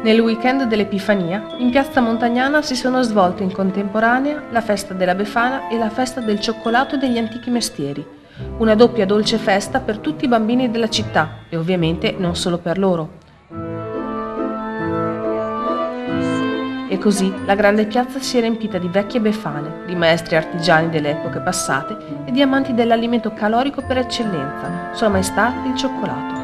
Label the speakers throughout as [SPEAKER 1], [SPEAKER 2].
[SPEAKER 1] Nel weekend dell'Epifania, in piazza Montagnana si sono svolte in contemporanea la festa della Befana e la festa del cioccolato e degli antichi mestieri. Una doppia dolce festa per tutti i bambini della città e ovviamente non solo per loro. E così la grande piazza si è riempita di vecchie befane, di maestri artigiani delle epoche passate e di amanti dell'alimento calorico per eccellenza, Sua Maestà il cioccolato.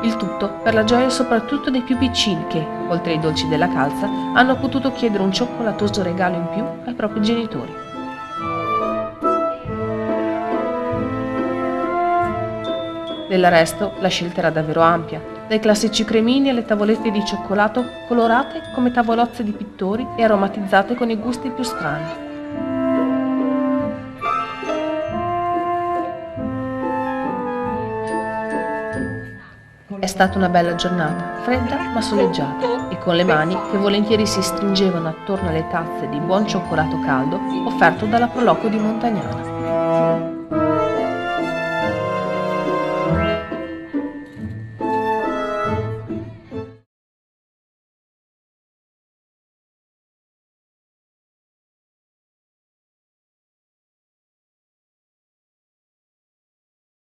[SPEAKER 1] Il tutto per la gioia soprattutto dei più piccini che, oltre ai dolci della calza, hanno potuto chiedere un cioccolatoso regalo in più ai propri genitori. Del resto, la scelta era davvero ampia, dai classici cremini alle tavolette di cioccolato colorate come tavolozze di pittori e aromatizzate con i gusti più strani. È stata una bella giornata, fredda ma soleggiata, e con le mani che volentieri si stringevano attorno alle tazze di buon cioccolato caldo offerto dalla Proloco di Montagnana.